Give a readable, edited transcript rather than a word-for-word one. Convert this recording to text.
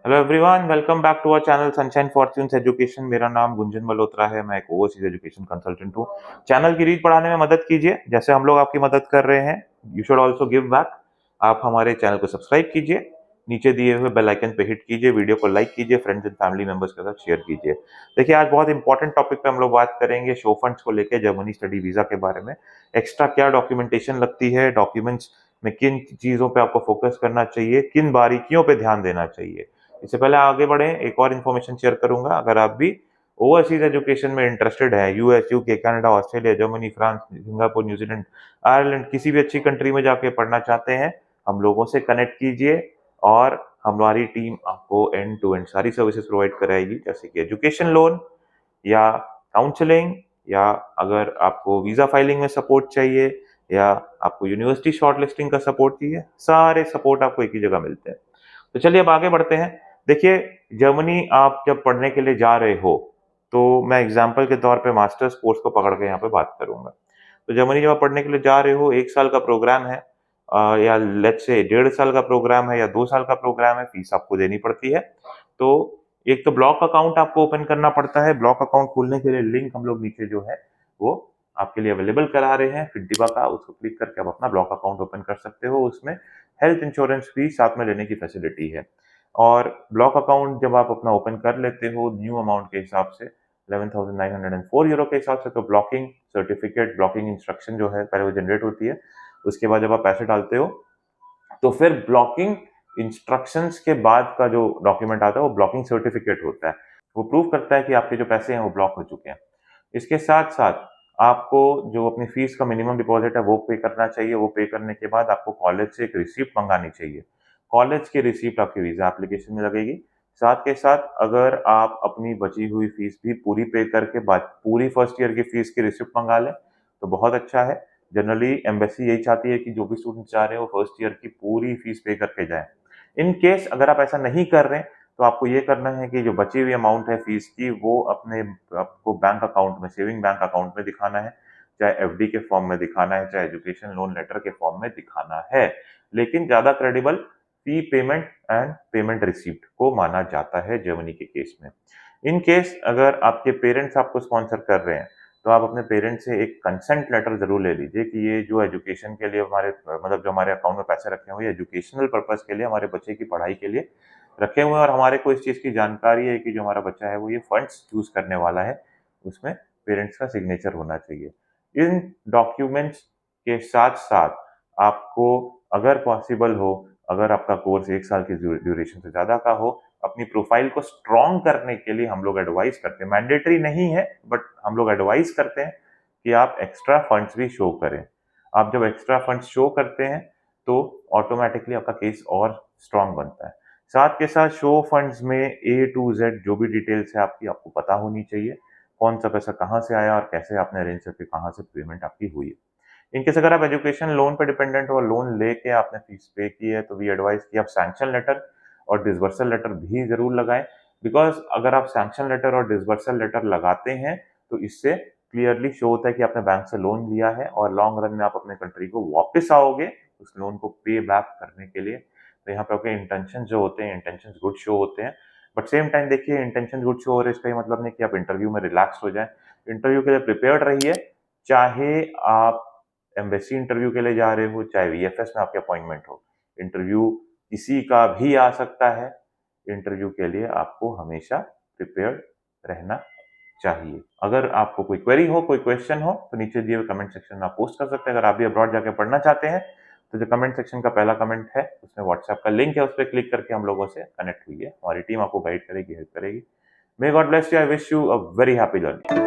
Hello everyone, welcome back to our channel Sunshine Fortunes Education. मेरा नाम गुंजन मल्होत्रा है। मैं एक ओवरसीज एजुकेशन कंसल्टेंट हूँ। चैनल की रीच बढ़ाने में मदद कीजिए, जैसे हम लोग आपकी मदद कर रहे हैं। You should also give back. आप हमारे चैनल को सब्सक्राइब कीजिए, नीचे दिए हुए बेल आइकन पे हिट कीजिए, वीडियो को लाइक कीजिए, फ्रेंड्स एंड फैमिली मेंबर्स के साथ शेयर कीजिए। देखिए, आज बहुत इंपॉर्टेंट टॉपिक पे हम लोग बात करेंगे, शो फंड्स को लेकर, जर्मनी स्टडी वीजा के बारे में। एक्स्ट्रा क्या डॉक्यूमेंटेशन लगती है, डॉक्यूमेंट्स में किन चीजों पे आपको फोकस करना चाहिए, किन बारीकियों पे ध्यान देना चाहिए। इससे पहले आगे बढ़े, एक और इन्फॉर्मेशन शेयर करूंगा। अगर आप भी ओवरसीज एजुकेशन में इंटरेस्टेड है, US, UK, Canada, Australia, Germany, France, Singapore, New Zealand, Ireland, किसी भी अच्छी कंट्री में जाके पढ़ना चाहते हैं, हम लोगों से कनेक्ट कीजिए और हमारी टीम आपको एंड टू एंड सारी सर्विसेज प्रोवाइड कराएगी, जैसे कि एजुकेशन लोन या काउंसलिंग, या अगर आपको वीजा फाइलिंग में सपोर्ट चाहिए, या आपको यूनिवर्सिटी शॉर्टलिस्टिंग का सपोर्ट चाहिए, सारे सपोर्ट आपको एक ही जगह मिलते हैं। तो चलिए अब आगे बढ़ते हैं। देखिए, जर्मनी आप जब पढ़ने के लिए जा रहे हो, तो मैं एग्जाम्पल के तौर पे मास्टर्स कोर्स को पकड़ के यहाँ पे बात करूंगा। तो जर्मनी जब आप पढ़ने के लिए जा रहे हो, 1 साल का प्रोग्राम है, या लेट्स से 1.5 साल का प्रोग्राम है, या 2 साल का प्रोग्राम है, फीस आपको देनी पड़ती है। तो एक तो ब्लॉक अकाउंट आपको ओपन करना पड़ता है। ब्लॉक अकाउंट खोलने के लिए लिंक हम लोग नीचे जो है वो आपके लिए अवेलेबल करा रहे हैं, फिडिबा का, उसको क्लिक करके आप अपना ब्लॉक अकाउंट ओपन कर सकते हो। उसमें हेल्थ इंश्योरेंस भी साथ में लेने की फैसिलिटी है। और ब्लॉक अकाउंट जब आप अपना ओपन कर लेते हो न्यू अमाउंट के हिसाब से, 11,904 यूरो के हिसाब से, तो ब्लॉकिंग सर्टिफिकेट, ब्लॉकिंग इंस्ट्रक्शन जो है पहले वो जनरेट होती है। उसके बाद जब आप पैसे डालते हो, तो फिर ब्लॉकिंग इंस्ट्रक्शंस के बाद का जो डॉक्यूमेंट आता है वो ब्लॉकिंग सर्टिफिकेट होता है। वो प्रूव करता है कि आपके जो पैसे हैं वो ब्लॉक हो चुके हैं। इसके साथ साथ आपको जो अपनी फीस का मिनिमम डिपॉजिट है वो पे करना चाहिए। वो पे करने के बाद आपको कॉलेज से एक रिसिप्ट मंगानी चाहिए। कॉलेज की रिसिप्ट आपकी वीजा एप्लीकेशन में लगेगी। साथ के साथ अगर आप अपनी बची हुई फीस भी पूरी पे करके बाद पूरी फर्स्ट ईयर की फीस की रिसिप्ट मंगा लें तो बहुत अच्छा है। जनरली एम्बेसी यही चाहती है कि जो भी स्टूडेंट जा रहे हो फर्स्ट ईयर की पूरी फीस पे करके जाएं। इन केस अगर आप ऐसा नहीं कर रहे तो आपको ये करना है कि जो बची हुई अमाउंट है फीस की, वो अपने आपको बैंक अकाउंट में, सेविंग बैंक अकाउंट में दिखाना है। चाहे एफडी के फॉर्म में दिखाना है, चाहे एजुकेशन लोन लेटर के फॉर्म में दिखाना है। लेकिन ज्यादा credible fee payment and payment receipt को माना जाता है जर्मनी के केस में। इन केस अगर आपके पेरेंट्स आपको स्पॉन्सर कर रहे हैं तो आप अपने पेरेंट्स से एक कंसेंट लेटर जरूर ले लीजिए कि ये जो एजुकेशन के लिए हमारे, मतलब जो हमारे अकाउंट में पैसे रखे हुए एजुकेशनल पर्पज के लिए, हमारे बच्चे की पढ़ाई के लिए रखे हुए हैं, और हमारे को इस चीज की जानकारी है कि जो हमारा बच्चा है वो ये फंड्स यूज करने वाला है। उसमें पेरेंट्स का सिग्नेचर होना चाहिए। इन डॉक्यूमेंट्स के साथ साथ आपको, अगर पॉसिबल हो, अगर आपका कोर्स 1 साल की ड्यूरेशन से ज्यादा का हो, अपनी प्रोफाइल को स्ट्रॉन्ग करने के लिए हम लोग एडवाइस करते हैं, मैंडेटरी नहीं है बट हम लोग एडवाइस करते हैं कि आप एक्स्ट्रा फंड्स भी शो करें। आप जब एक्स्ट्रा फंड्स शो करते हैं तो ऑटोमेटिकली आपका केस और स्ट्रॉन्ग बनता है। साथ के साथ शो फंड्स में ए टू जेड जो भी डिटेल्स है आपकी, आपको पता होनी चाहिए। कौन सा पैसा कहाँ से आया और कैसे आपने अरेंज करके कहाँ से पेमेंट आपकी हुई है। इनकेस अगर आप एजुकेशन लोन पे डिपेंडेंट हो, लोन लेके आपने फीस पे की है, तो वी एडवाइस कि आप सैंक्शन लेटर और डिसबर्सल लेटर भी जरूर लगाएं। बिकॉज अगर आप सैंक्शन लेटर और डिसबर्सल लेटर लगाते हैं तो इससे क्लियरली शो होता है कि आपने बैंक से लोन लिया है और लॉन्ग रन में आप अपने कंट्री को वापस आओगे उस लोन को पे बैक करने के लिए। तो यहाँ पे आपके इंटेंशन जो होते हैं, इंटेंशन गुड शो होते हैं। बट सेम टाइम देखिए, इंटेंशन गुड शो हो रहे इसका ये मतलब नहीं कि आप इंटरव्यू में रिलैक्स हो जाए। इंटरव्यू के लिए प्रिपेयर्ड रहिए। चाहे आप एम्बेसी इंटरव्यू के लिए जा रहे हो, चाहे वीएफएस में आपकी अपॉइंटमेंट हो, इंटरव्यू किसी का भी आ सकता है। इंटरव्यू के लिए आपको हमेशा प्रिपेयर्ड रहना चाहिए। अगर आपको कोई क्वेरी हो, कोई क्वेश्चन हो, तो नीचे दिए हुए कमेंट सेक्शन में आप पोस्ट कर सकते हैं। अगर आप भी अब्रॉड जाके पढ़ना चाहते हैं तो जो कमेंट सेक्शन का पहला कमेंट है उसमें व्हाट्सएप का लिंक है, उस पर क्लिक करके हम लोगों से कनेक्ट हुई है। हमारी टीम आपको गाइड करेगी, हेल्प करेगी। May God bless you. I wish you a very happy learning.